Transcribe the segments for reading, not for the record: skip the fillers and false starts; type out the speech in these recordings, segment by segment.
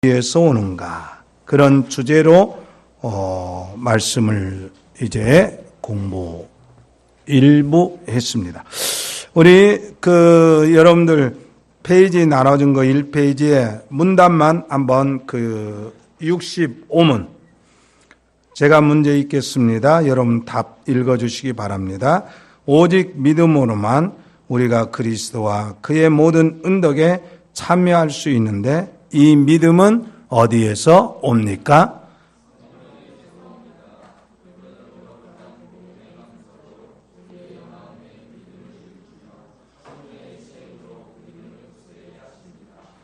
어디에서 오는가, 그런 주제로 말씀을 이제 공부 일부 했습니다. 우리 여러분들 페이지 나눠준 거 1페이지에 문답만 한번 65문 제가 문제 읽겠습니다. 여러분 답 읽어주시기 바랍니다. 오직 믿음으로만 우리가 그리스도와 그의 모든 은덕에 참여할 수 있는데 이 믿음은 어디에서 옵니까?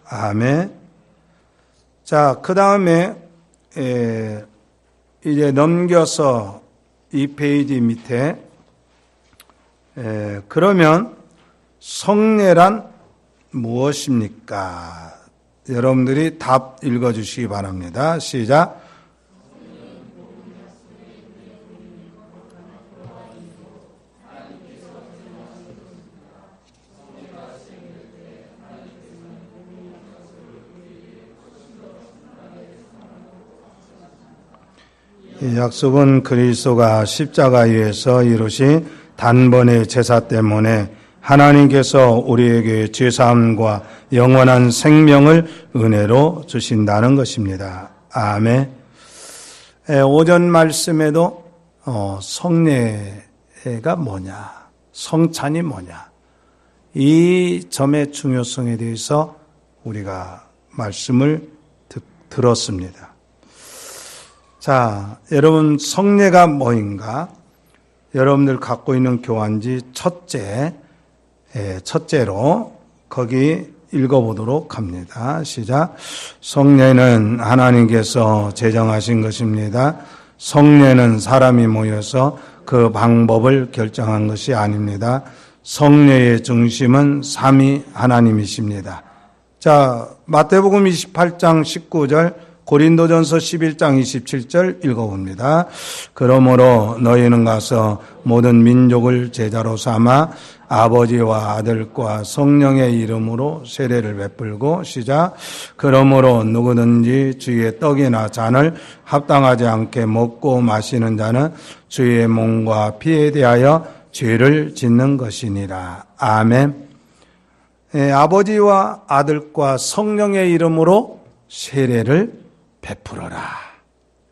아멘. 자, 그 다음에 이제 넘겨서 이 페이지 밑에 그러면 성례란 무엇입니까? 여러분들이 답 읽어주시기 바랍니다. 시작. 이 약속은 그리스도가 십자가에서 이루신 단번의 제사 때문에 하나님께서 우리에게 죄사함과 영원한 생명을 은혜로 주신다는 것입니다. 아멘. 오전 말씀에도 성례가 뭐냐, 성찬이 뭐냐, 이 점의 중요성에 대해서 우리가 말씀을 들었습니다. 자, 여러분 성례가 뭐인가? 여러분들 갖고 있는 교환지 첫째로 거기 읽어보도록 합니다. 시작. 성례는 하나님께서 제정하신 것입니다. 성례는 사람이 모여서 그 방법을 결정한 것이 아닙니다. 성례의 중심은 삼위 하나님이십니다. 자, 마태복음 28장 19절, 고린도전서 11장 27절 읽어봅니다. 그러므로 너희는 가서 모든 민족을 제자로 삼아 아버지와 아들과 성령의 이름으로 세례를 베풀고, 시작. 그러므로 누구든지 주의 떡이나 잔을 합당하지 않게 먹고 마시는 자는 주의 몸과 피에 대하여 죄를 짓는 것이니라. 아멘. 아버지와 아들과 성령의 이름으로 세례를 베풀어라.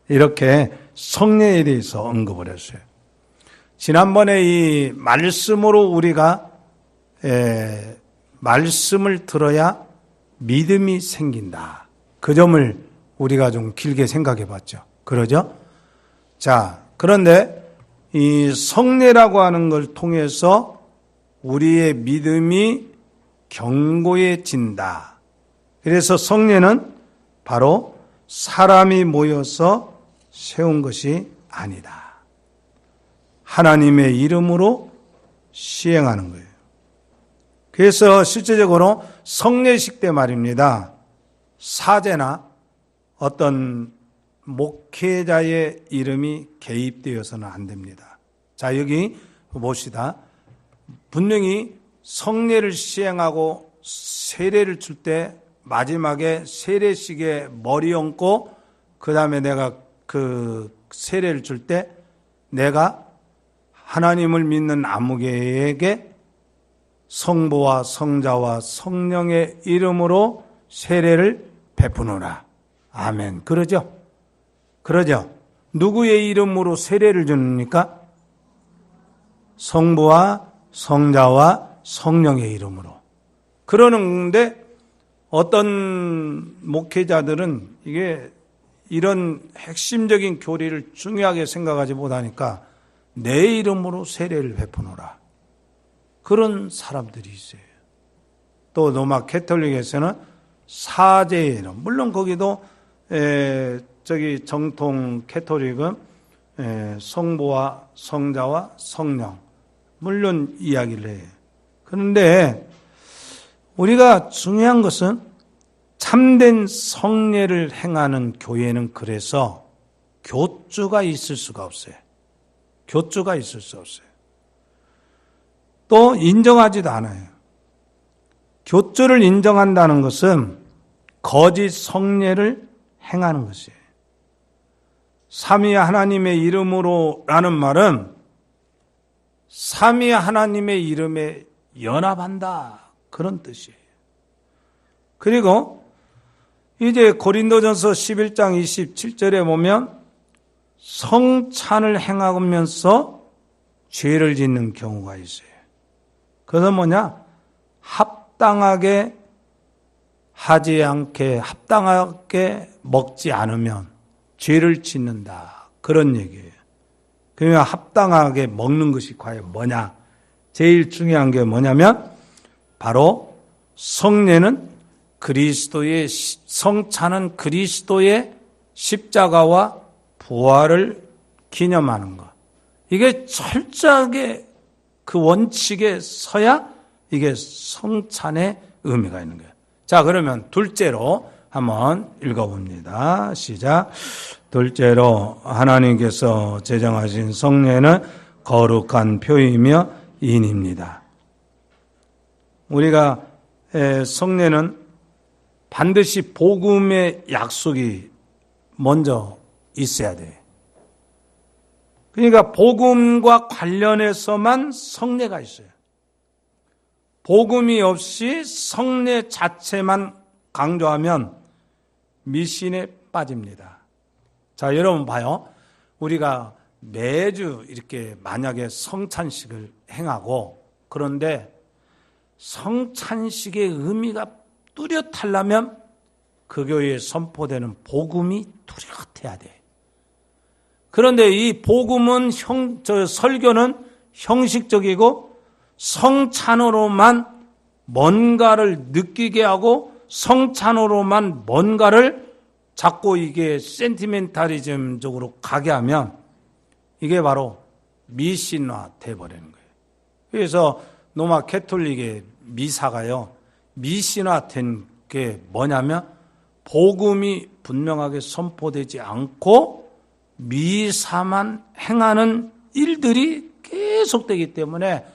이렇게 성례에 대해서 언급을 했어요. 지난번에 이 말씀으로 우리가 말씀을 들어야 믿음이 생긴다. 그 점을 우리가 좀 길게 생각해 봤죠. 그러죠? 자, 그런데 이 성례라고 하는 걸 통해서 우리의 믿음이 견고해진다. 그래서 성례는 바로 사람이 모여서 세운 것이 아니다. 하나님의 이름으로 시행하는 거예요. 그래서 실제적으로 성례식 때 말입니다. 사제나 어떤 목회자의 이름이 개입되어서는 안 됩니다. 자, 여기 봅시다. 분명히 성례를 시행하고 세례를 줄 때 마지막에 세례식에 머리 얹고 그 다음에 내가 그 세례를 줄 때 내가 하나님을 믿는 아무개에게 성부와 성자와 성령의 이름으로 세례를 베푸노라. 아멘. 그러죠? 그러죠? 누구의 이름으로 세례를 주니까? 성부와 성자와 성령의 이름으로. 그러는데 어떤 목회자들은 이게 이런 핵심적인 교리를 중요하게 생각하지 못하니까 내 이름으로 세례를 베푸노라. 그런 사람들이 있어요. 또 로마 캐톨릭에서는 사제의 이름. 물론 거기도 정통 캐톨릭은 성부와 성자와 성령. 물론 이야기를 해요. 그런데 우리가 중요한 것은 참된 성례를 행하는 교회는 그래서 교주가 있을 수가 없어요. 교주가 있을 수 없어요. 또 인정하지도 않아요. 교주를 인정한다는 것은 거짓 성례를 행하는 것이에요. 삼위 하나님의 이름으로라는 말은 삼위 하나님의 이름에 연합한다, 그런 뜻이에요. 그리고 이제 고린도전서 11장 27절에 보면 성찬을 행하면서 죄를 짓는 경우가 있어요. 그것은 뭐냐? 합당하게 하지 않게, 합당하게 먹지 않으면 죄를 짓는다, 그런 얘기예요. 그러면 합당하게 먹는 것이 과연 뭐냐? 제일 중요한 게 뭐냐면 바로 성례는 그리스도의, 성찬은 그리스도의 십자가와 부활을 기념하는 것. 이게 철저하게 그 원칙에 서야 이게 성찬의 의미가 있는 거예요. 자, 그러면 둘째로 한번 읽어봅니다. 시작. 둘째로 하나님께서 제정하신 성례는 거룩한 표이며 인입니다. 우리가 성례는 반드시 복음의 약속이 먼저 있어야 돼요. 그러니까 복음과 관련해서만 성례가 있어요. 복음이 없이 성례 자체만 강조하면 미신에 빠집니다. 자, 여러분 봐요. 우리가 매주 이렇게 만약에 성찬식을 행하고, 그런데 성찬식의 의미가 뚜렷하려면 그 교회에 선포되는 복음이 뚜렷해야 돼. 그런데 이 복음은 설교는 형식적이고 성찬으로만 뭔가를 느끼게 하고 성찬으로만 뭔가를 자꾸 이게 센티멘탈리즘적으로 가게 하면 이게 바로 미신화 돼버리는 거예요. 그래서 로마 캐톨릭의 미사가요, 미신화된 게 뭐냐면 복음이 분명하게 선포되지 않고 미사만 행하는 일들이 계속되기 때문에,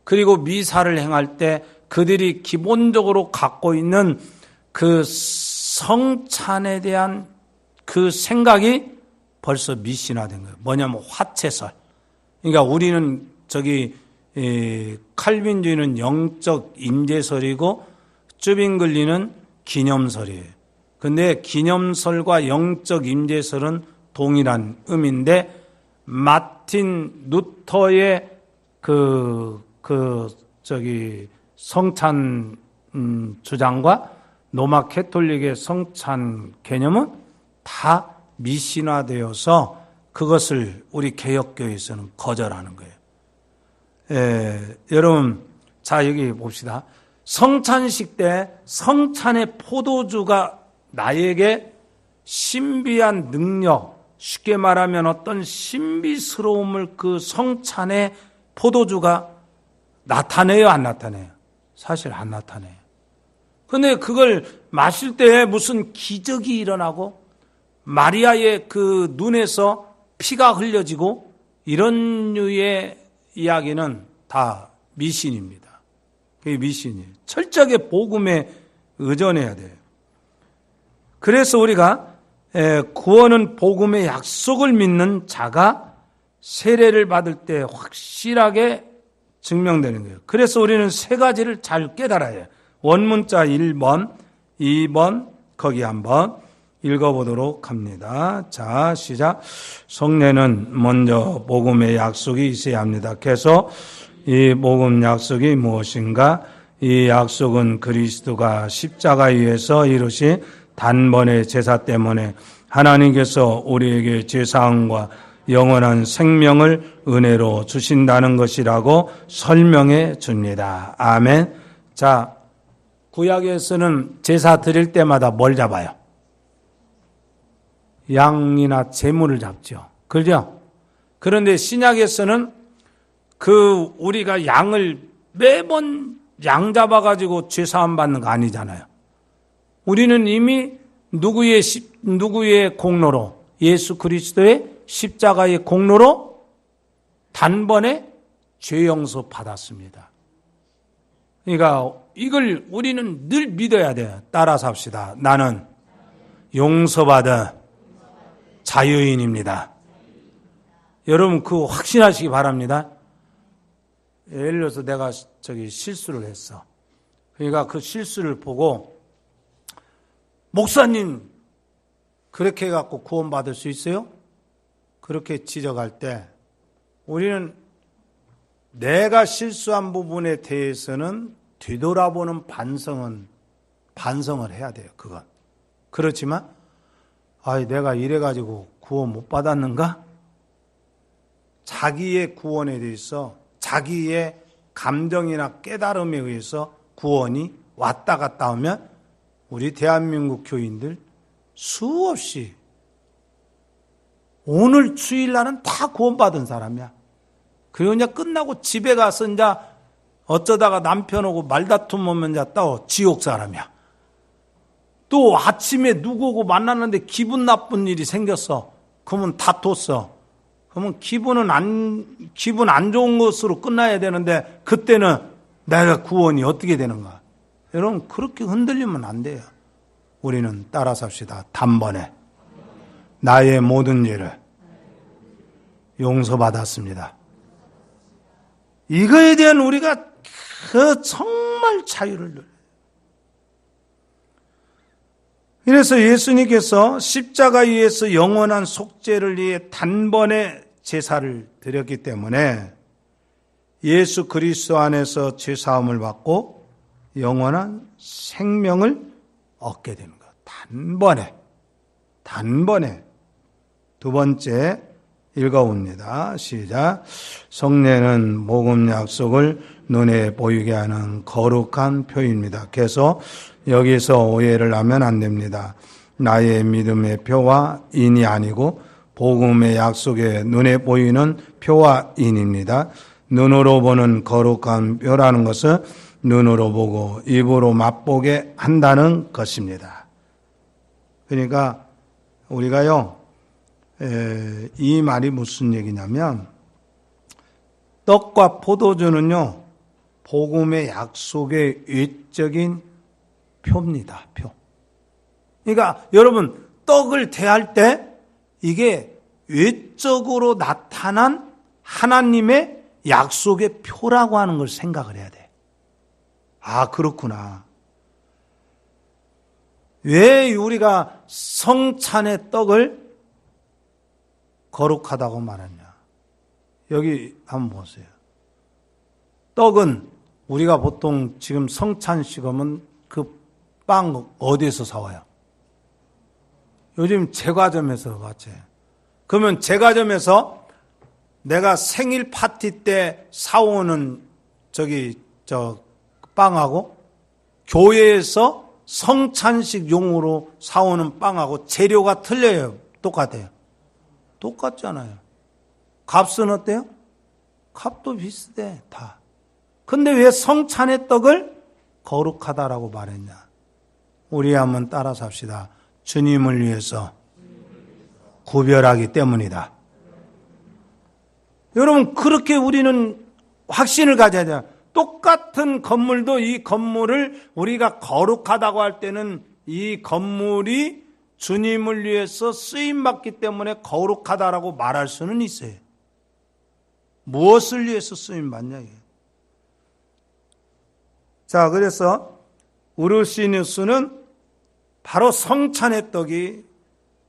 그리고 미사를 행할 때 그들이 기본적으로 갖고 있는 그 성찬에 대한 그 생각이 벌써 미신화된 거예요. 뭐냐면 화채설. 그러니까 우리는 칼빈주의는 영적 임재설이고 쭈빙글리는 기념설이에요. 근데 기념설과 영적 임재설은 동일한 의미인데, 마틴 루터의 성찬 주장과 로마 캐톨릭의 성찬 개념은 다 미신화되어서 그것을 우리 개혁교회에서는 거절하는 거예요. 여러분, 자, 여기 봅시다. 성찬식 때 성찬의 포도주가 나에게 신비한 능력, 쉽게 말하면 어떤 신비스러움을 그 성찬의 포도주가 나타내요, 안 나타내요? 사실 안 나타내요. 근데 그걸 마실 때 무슨 기적이 일어나고 마리아의 그 눈에서 피가 흘려지고 이런 류의 이야기는 다 미신입니다. 그게 미신이에요. 철저하게 복음에 의존해야 돼요. 그래서 우리가 구원은 복음의 약속을 믿는 자가 세례를 받을 때 확실하게 증명되는 거예요. 그래서 우리는 세 가지를 잘 깨달아야 해요. 원문자 1번, 2번, 거기 한번 읽어보도록 합니다. 자, 시작. 성례는 먼저 복음의 약속이 있어야 합니다. 그래서 이 복음 약속이 무엇인가? 이 약속은 그리스도가 십자가에 의해서 이루신 단번의 제사 때문에 하나님께서 우리에게 제사함과 영원한 생명을 은혜로 주신다는 것이라고 설명해 줍니다. 아멘. 자, 구약에서는 제사 드릴 때마다 뭘 잡아요? 양이나 제물을 잡죠. 그죠? 그런데 신약에서는 우리가 양을 매번 양 잡아가지고 죄사함 받는 거 아니잖아요. 우리는 이미 누구의 공로로, 예수 그리스도의 십자가의 공로로 단번에 죄 용서 받았습니다. 그러니까 이걸 우리는 늘 믿어야 돼요. 따라서 합시다. 나는 용서받은 자유인입니다. 여러분 그거 확신하시기 바랍니다. 예를 들어서 내가 실수를 했어. 그러니까 그 실수를 보고 목사님 그렇게 해갖고 구원받을 수 있어요? 그렇게 지적할 때 우리는 내가 실수한 부분에 대해서는 뒤돌아보는 반성을 해야 돼요. 그건. 그렇지만 내가 이래가지고 구원 못 받았는가? 자기의 구원에 대해서 자기의 감정이나 깨달음에 의해서 구원이 왔다 갔다 하면 우리 대한민국 교인들 수없이 오늘 주일날은 다 구원받은 사람이야. 그리고 이제 끝나고 집에 가서 이제 어쩌다가 남편하고 말다툼 오면 이제 또 지옥 사람이야. 또 아침에 누구하고 만났는데 기분 나쁜 일이 생겼어. 그러면 다퉜어. 그러면 기분 안 좋은 것으로 끝나야 되는데 그때는 내가 구원이 어떻게 되는가? 여러분 그렇게 흔들리면 안 돼요. 우리는 따라서 합시다. 단번에 나의 모든 죄를 용서받았습니다. 이거에 대한 우리가 정말 자유를 누려요. 그래서 예수님께서 십자가 위에서 영원한 속죄를 위해 단번에 제사를 드렸기 때문에 예수 그리스도 안에서 죄사함을 받고 영원한 생명을 얻게 되는 것. 단번에. 두 번째 읽어봅니다. 시작. 성례는 복음 약속을 눈에 보이게 하는 거룩한 표입니다. 그래서 여기서 오해를 하면 안 됩니다. 나의 믿음의 표와 인이 아니고 복음의 약속에 눈에 보이는 표와 인입니다. 눈으로 보는 거룩한 표라는 것은 눈으로 보고 입으로 맛보게 한다는 것입니다. 그러니까 우리가요, 이 말이 무슨 얘기냐면 떡과 포도주는요, 복음의 약속의 외적인 표입니다. 표. 그러니까 여러분 떡을 대할 때 이게 외적으로 나타난 하나님의 약속의 표라고 하는 걸 생각을 해야 돼. 아, 그렇구나. 왜 우리가 성찬의 떡을 거룩하다고 말하냐? 여기 한번 보세요. 떡은 우리가 보통 지금 성찬식 하면 그 빵 어디에서 사와요? 요즘 제과점에서 봤지. 그러면 제과점에서 내가 생일 파티 때 사오는 빵하고 교회에서 성찬식 용으로 사오는 빵하고 재료가 틀려요. 똑같아요. 똑같잖아요. 값은 어때요? 값도 비슷해, 다. 근데 왜 성찬의 떡을 거룩하다라고 말했냐? 우리 한번 따라서 합시다. 주님을 위해서 구별하기 때문이다. 여러분, 그렇게 우리는 확신을 가져야 돼요. 똑같은 건물도 이 건물을 우리가 거룩하다고 할 때는 이 건물이 주님을 위해서 쓰임받기 때문에 거룩하다라고 말할 수는 있어요. 무엇을 위해서 쓰임받냐? 자, 그래서 우르시누스는 바로 성찬의 떡이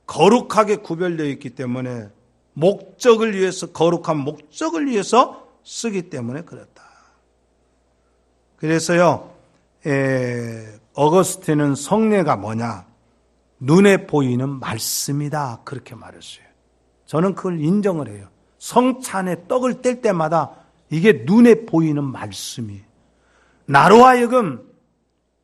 거룩하게 구별되어 있기 때문에 목적을 위해서, 거룩한 목적을 위해서 쓰기 때문에 그렇다. 그래서요, 어거스틴은 성례가 뭐냐? 눈에 보이는 말씀이다. 그렇게 말했어요. 저는 그걸 인정을 해요. 성찬의 떡을 뗄 때마다 이게 눈에 보이는 말씀이에요. 나로 하여금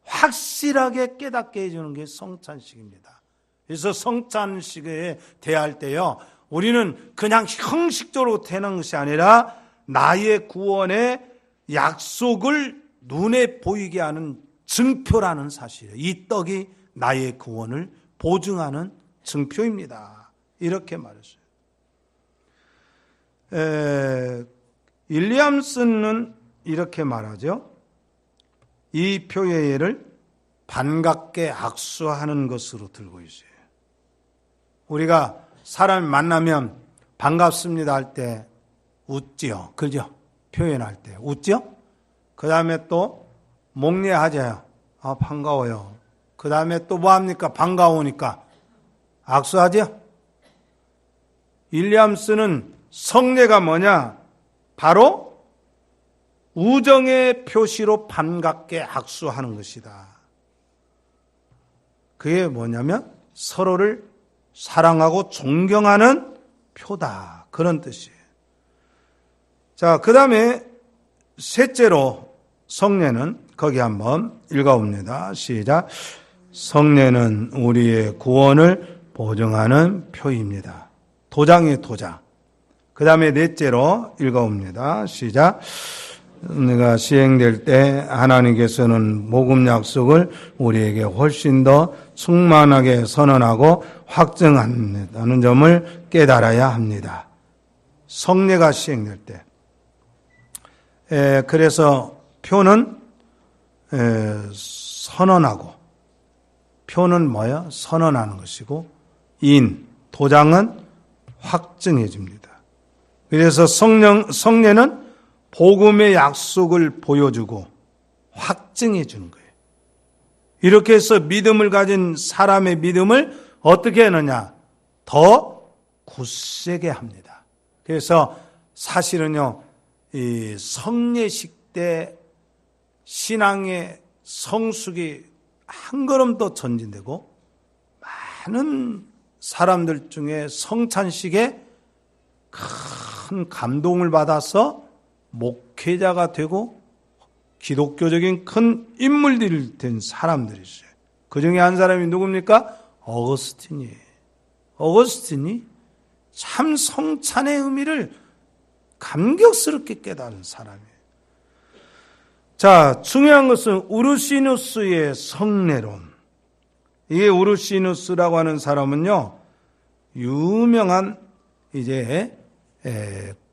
확실하게 깨닫게 해주는 게 성찬식입니다. 그래서 성찬식에 대할 때요, 우리는 그냥 형식적으로 되는 것이 아니라 나의 구원의 약속을 눈에 보이게 하는 증표라는 사실이에요. 이 떡이 나의 구원을 보증하는 증표입니다. 이렇게 말했어요. 윌리엄슨은 이렇게 말하죠. 이 표예를 반갑게 악수하는 것으로 들고 있어요. 우리가 사람을 만나면 반갑습니다 할 때 웃지요. 그죠? 표현할 때 웃죠? 그 다음에 또 목례하자요. 아, 반가워요. 그 다음에 또 뭐합니까? 반가우니까 악수하죠? 윌리엄스는 성례가 뭐냐? 바로 우정의 표시로 반갑게 악수하는 것이다. 그게 뭐냐면 서로를 사랑하고 존경하는 표다. 그런 뜻이에요. 자, 그 다음에 셋째로 성례는 거기 한번 읽어봅니다. 시작. 성례는 우리의 구원을 보증하는 표입니다. 도장이에요, 도장. 그 다음에 넷째로 읽어봅니다. 시작. 내가 시행될 때 하나님께서는 복음 약속을 우리에게 훨씬 더 충만하게 선언하고 확증한다는 점을 깨달아야 합니다. 성례가 시행될 때. 그래서 표는 선언하고, 표는 뭐야? 선언하는 것이고, 도장은 확증해 줍니다. 그래서 성례는 복음의 약속을 보여주고 확증해 주는 거예요. 이렇게 해서 믿음을 가진 사람의 믿음을 어떻게 하느냐? 더 굳세게 합니다. 그래서 사실은요, 이 성례식 때 신앙의 성숙이 한 걸음 더 전진되고 많은 사람들 중에 성찬식에 큰 감동을 받아서 목회자가 되고 기독교적인 큰 인물들이 된 사람들이 있어요. 그 중에 한 사람이 누굽니까? 어거스틴이에요. 어거스틴이 참 성찬의 의미를 감격스럽게 깨달은 사람이에요. 자, 중요한 것은 우르시누스의 성례론. 이게 우르시누스라고 하는 사람은요, 유명한 이제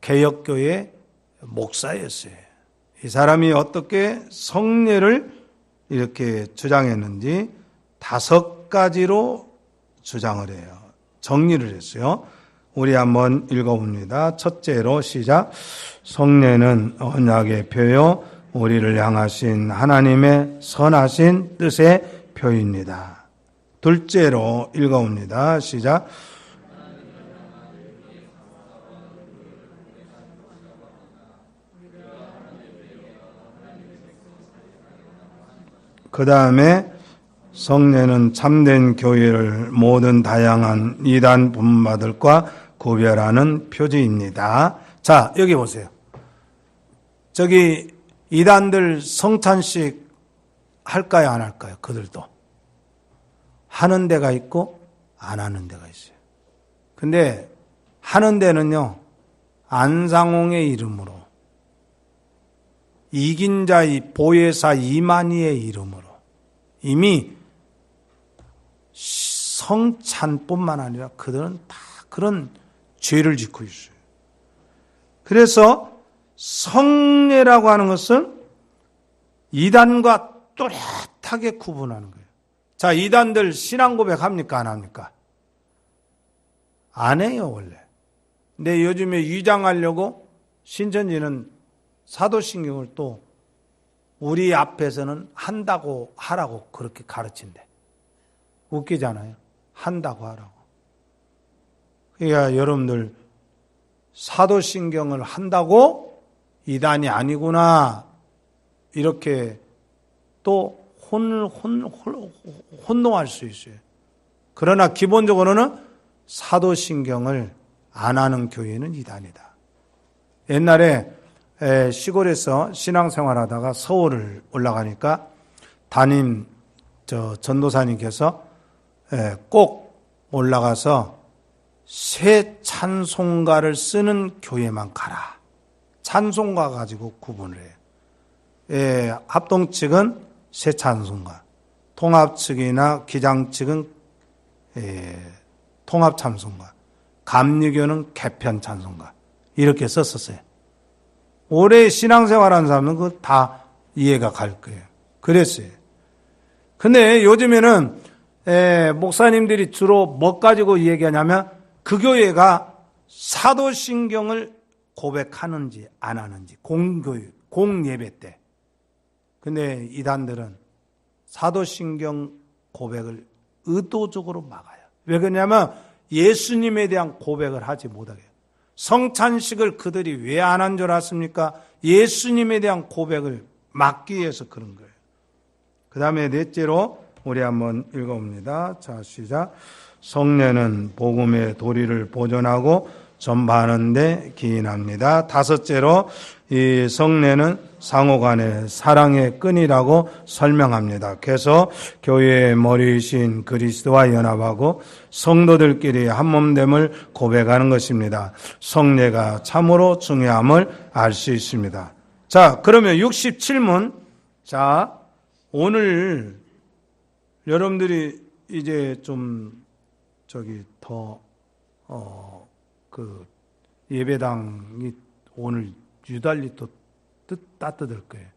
개혁교회 목사였어요. 이 사람이 어떻게 성례를 이렇게 주장했는지 5가지로 주장을 해요. 정리를 했어요. 우리 한번 읽어봅니다. 첫째로 시작. 성례는 언약의 표요, 우리를 향하신 하나님의 선하신 뜻의 표입니다. 둘째로 읽어봅니다. 시작. 그 다음에 성례는 참된 교회를 모든 다양한 이단 분파들과 구별하는 표지입니다. 자, 여기 보세요. 저기 이단들 성찬식 할까요, 안 할까요? 그들도 하는 데가 있고 안 하는 데가 있어요. 근데 하는 데는요, 안상홍의 이름으로, 이긴 자의 보혜사 이만희의 이름으로 이미 성찬뿐만 아니라 그들은 다 그런 죄를 짓고 있어요. 그래서 성례라고 하는 것은 이단과 뚜렷하게 구분하는 거예요. 자, 이단들 신앙 고백 합니까, 안 합니까? 안 해요, 원래. 근데 요즘에 위장하려고 신천지는 사도신경을 또 우리 앞에서는 한다고 하라고 그렇게 가르친대. 웃기잖아요. 한다고 하라고. 그러니까 여러분들 사도신경을 한다고 이단이 아니구나 이렇게 또 혼동할 수 있어요. 그러나 기본적으로는 사도신경을 안 하는 교회는 이단이다. 옛날에 시골에서 신앙생활하다가 서울을 올라가니까 담임 전도사님께서 꼭 올라가서 새 찬송가를 쓰는 교회만 가라. 찬송가 가지고 구분을 해요. 합동 측은 새 찬송가, 통합 측이나 기장 측은 통합 찬송가, 감리교는 개편 찬송가 이렇게 썼었어요. 오래 신앙생활하는 사람은 그거 다 이해가 갈 거예요. 그랬어요. 근데 요즘에는 목사님들이 주로 뭐 가지고 얘기하냐면 그 교회가 사도신경을 고백하는지 안 하는지 공교육, 공예배 때. 근데 이단들은 사도신경 고백을 의도적으로 막아요. 왜 그러냐면 예수님에 대한 고백을 하지 못하게 해요. 성찬식을 그들이 왜 안 한 줄 아십니까? 예수님에 대한 고백을 막기 위해서 그런 거예요. 그 다음에 넷째로 우리 한번 읽어봅니다. 자, 시작. 성례는 복음의 도리를 보존하고 전파하는 데 기인합니다. 다섯째로 이 성례는 상호간의 사랑의 끈이라고 설명합니다. 그래서 교회의 머리이신 그리스도와 연합하고 성도들끼리 한몸됨을 고백하는 것입니다. 성례가 참으로 중요함을 알 수 있습니다. 자, 그러면 67문. 자, 오늘 여러분들이 이제 좀 예배당이 오늘 유달리 또 따뜻할 거예요.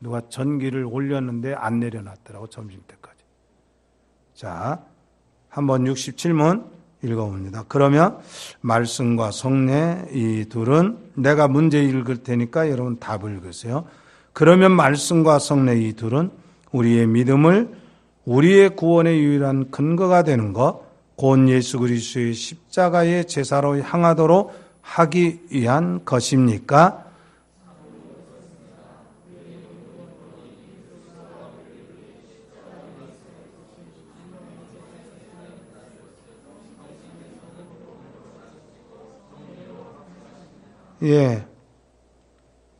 누가 전기를 올렸는데 안 내려놨더라고, 점심때까지. 자, 한번 67문 읽어봅니다. 그러면 말씀과 성례 이 둘은 내가 문제 읽을 테니까 여러분 답을 읽으세요. 그러면 말씀과 성례 이 둘은 우리의 믿음을 우리의 구원의 유일한 근거가 되는 것, 곧 예수 그리스도의 십자가의 제사로 향하도록 하기 위한 것입니까? 예.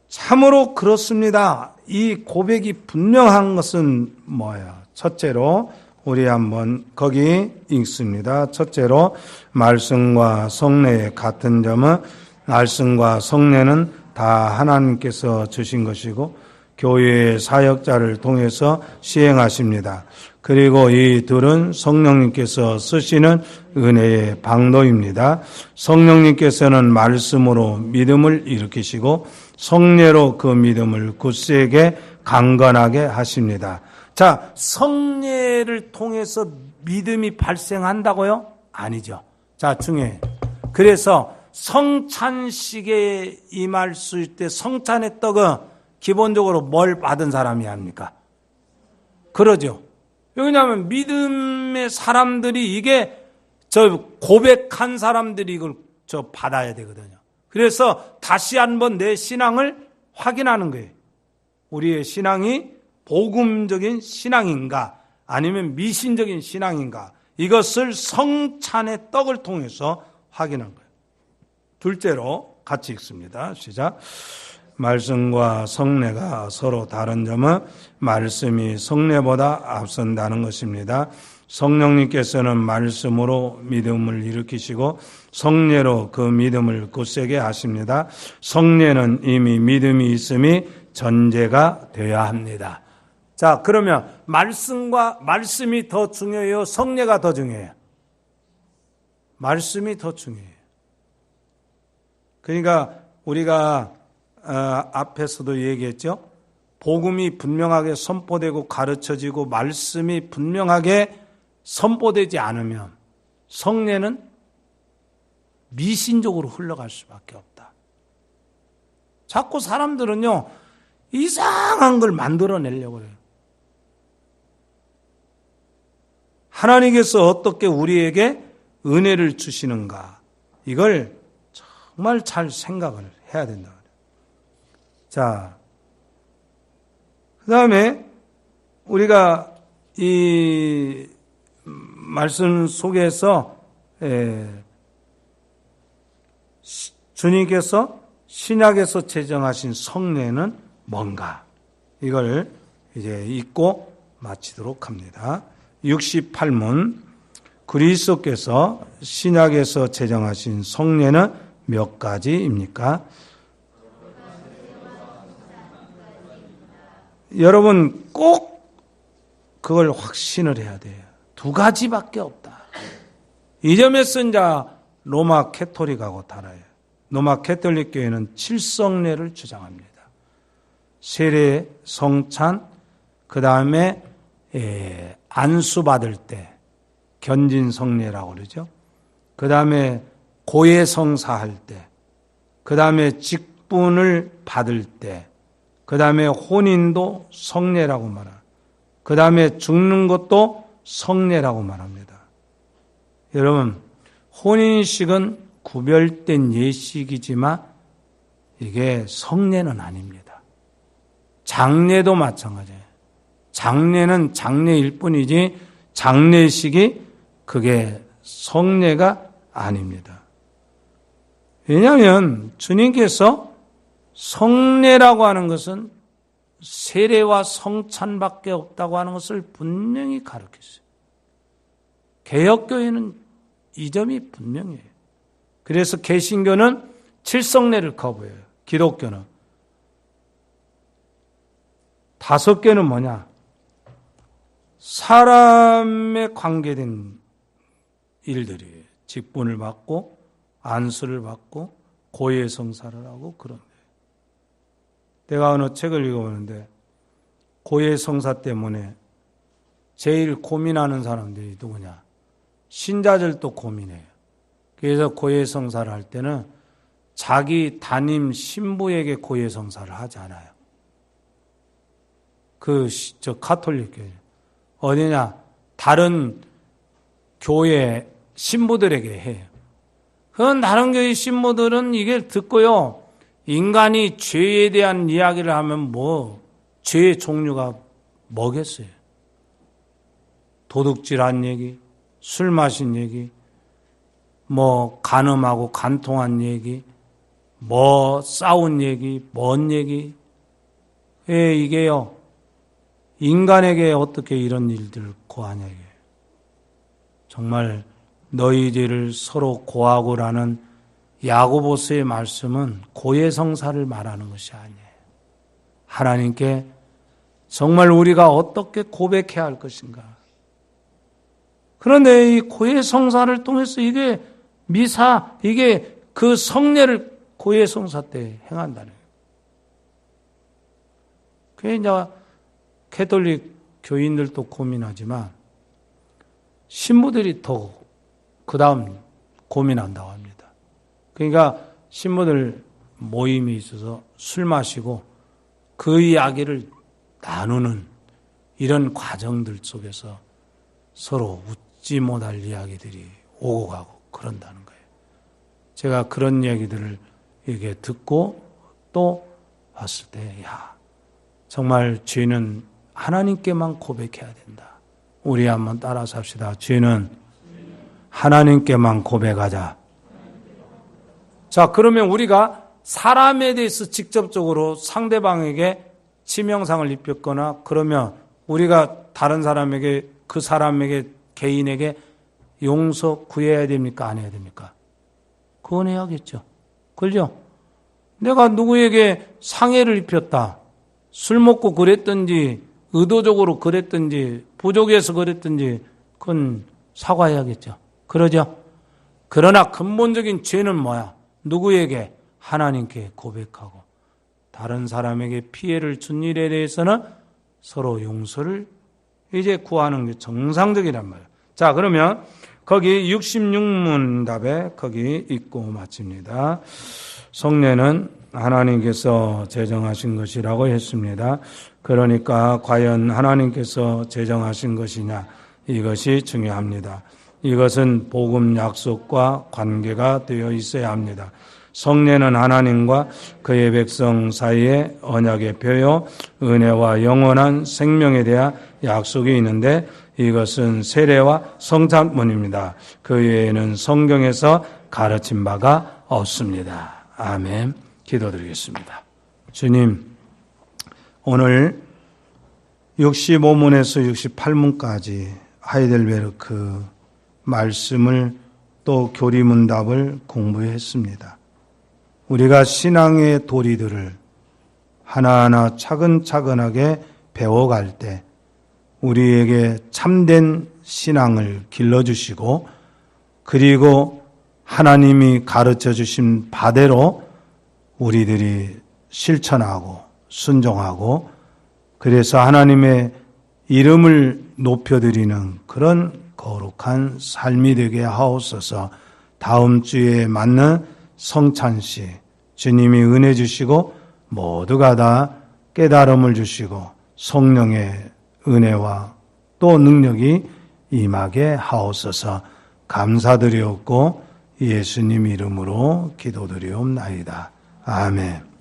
참으로 그렇습니다. 이 고백이 분명한 것은 뭐예요? 첫째로 우리 한번 거기 읽습니다. 첫째로 말씀과 성례의 같은 점은 말씀과 성례는 다 하나님께서 주신 것이고 교회의 사역자를 통해서 시행하십니다. 그리고 이 둘은 성령님께서 쓰시는 은혜의 방도입니다. 성령님께서는 말씀으로 믿음을 일으키시고 성례로 그 믿음을 굳세게 강건하게 하십니다. 자, 성례를 통해서 믿음이 발생한다고요? 아니죠. 자, 중요해요. 그래서 성찬식에 임할 수 있을 때 성찬의 떡은 기본적으로 뭘 받은 사람이 합니까? 그러죠. 왜냐하면 믿음의 사람들이 이게 고백한 사람들이 이걸 받아야 되거든요. 그래서 다시 한번 내 신앙을 확인하는 거예요. 우리의 신앙이 복음적인 신앙인가 아니면 미신적인 신앙인가, 이것을 성찬의 떡을 통해서 확인한 거예요. 둘째로 같이 읽습니다. 시작. 말씀과 성례가 서로 다른 점은 말씀이 성례보다 앞선다는 것입니다. 성령님께서는 말씀으로 믿음을 일으키시고 성례로 그 믿음을 굳세게 하십니다. 성례는 이미 믿음이 있음이 전제가 되어야 합니다. 자, 그러면 말씀이 더 중요해요? 성례가 더 중요해요? 말씀이 더 중요해요. 그러니까 우리가 앞에서도 얘기했죠. 복음이 분명하게 선포되고 가르쳐지고 말씀이 분명하게 선포되지 않으면 성례는 미신적으로 흘러갈 수밖에 없다. 자꾸 사람들은요, 이상한 걸 만들어내려고 해요. 하나님께서 어떻게 우리에게 은혜를 주시는가, 이걸 정말 잘 생각을 해야 된다. 자, 그 다음에 우리가 이 말씀 속에서 주님께서 신약에서 제정하신 성례는 뭔가, 이걸 이제 읽고 마치도록 합니다. 68문. 그리스도께서 신약에서 제정하신 성례는 몇 가지입니까? 여러분 꼭 그걸 확신을 해야 돼요. 두 가지밖에 없다. 이 점에서 이제 로마 캐토릭하고 달라요. 로마 캐톨릭 교회는 칠성례를 주장합니다. 세례, 성찬, 그 다음에 안수 받을 때 견진성례라고 그러죠. 그 다음에 고해성사할 때, 그 다음에 직분을 받을 때, 그 다음에 혼인도 성례라고 말합니다. 그 다음에 죽는 것도 성례라고 말합니다. 여러분, 혼인식은 구별된 예식이지만 이게 성례는 아닙니다. 장례도 마찬가지예요. 장례는 장례일 뿐이지 장례식이 그게 성례가 아닙니다. 왜냐하면 주님께서 성례라고 하는 것은 세례와 성찬밖에 없다고 하는 것을 분명히 가르쳤어요. 개혁교회는 이 점이 분명해요. 그래서 개신교는 칠성례를 거부해요. 기독교는 5개는 뭐냐? 사람에 관계된 일들이에요. 직분을 받고 안수를 받고 고해성사를 하고 그런 거예요. 내가 어느 책을 읽어보는데 고해성사 때문에 제일 고민하는 사람들이 누구냐? 신자들도 고민해요. 그래서 고해성사를 할 때는 자기 담임 신부에게 고해성사를 하지 않아요. 카톨릭 교회 어디냐? 다른 교회 신부들에게 해요. 그건 다른 교회 신부들은 이걸 듣고요. 인간이 죄에 대한 이야기를 하면 죄의 종류가 뭐겠어요? 도둑질한 얘기, 술 마신 얘기, 간음하고 간통한 얘기, 싸운 얘기, 뭔 얘기. 이게요. 인간에게 어떻게 이런 일들을 고하냐 이게. 정말 너희들을 서로 고하고라는 야고보서의 말씀은 고해성사를 말하는 것이 아니에요. 하나님께 정말 우리가 어떻게 고백해야 할 것인가. 그런데 이 고해성사를 통해서 이게 이게 그 성례를 고해성사 때 행한다는 거예요. 그게 이제 캐톨릭 교인들도 고민하지만 신부들이 더 그 다음 고민한다고 합니다. 그러니까 신부들 모임이 있어서 술 마시고 그 이야기를 나누는 이런 과정들 속에서 서로 웃지 못할 이야기들이 오고 가고 그런다는 거예요. 제가 그런 얘기들을 이렇게 듣고 또 봤을 때, 정말 죄는 하나님께만 고백해야 된다. 우리 한번 따라서 합시다. 죄는 하나님께만 고백하자. 자, 그러면 우리가 사람에 대해서 직접적으로 상대방에게 치명상을 입혔거나 그러면 우리가 다른 사람에게 그 사람에게 개인에게 용서 구해야 됩니까? 안 해야 됩니까? 그건 해야겠죠. 그렇죠? 내가 누구에게 상해를 입혔다. 술 먹고 그랬든지 의도적으로 그랬든지 부족해서 그랬든지 그건 사과해야겠죠. 그러죠? 그러나 근본적인 죄는 뭐야? 누구에게? 하나님께 고백하고 다른 사람에게 피해를 준 일에 대해서는 서로 용서를 이제 구하는 게 정상적이란 말이에요. 자, 그러면 거기 66문답에 거기 읽고 마칩니다. 성례는 하나님께서 제정하신 것이라고 했습니다. 그러니까 과연 하나님께서 제정하신 것이냐, 이것이 중요합니다. 이것은 복음 약속과 관계가 되어 있어야 합니다. 성례는 하나님과 그의 백성 사이의 언약의 표요, 은혜와 영원한 생명에 대한 약속이 있는데 이것은 세례와 성찬문입니다. 그 외에는 성경에서 가르친 바가 없습니다. 아멘. 기도드리겠습니다. 주님, 오늘 65문에서 68문까지 하이델베르크 말씀을 또 교리문답을 공부했습니다. 우리가 신앙의 도리들을 하나하나 차근차근하게 배워갈 때 우리에게 참된 신앙을 길러주시고 그리고 하나님이 가르쳐 주신 바대로 우리들이 실천하고 순종하고 그래서 하나님의 이름을 높여드리는 그런 거룩한 삶이 되게 하옵소서. 다음 주에 맞는 성찬시 주님이 은혜 주시고 모두가 다 깨달음을 주시고 성령의 은혜와 또 능력이 임하게 하옵소서. 감사드리옵고 예수님 이름으로 기도드리옵나이다. 아멘.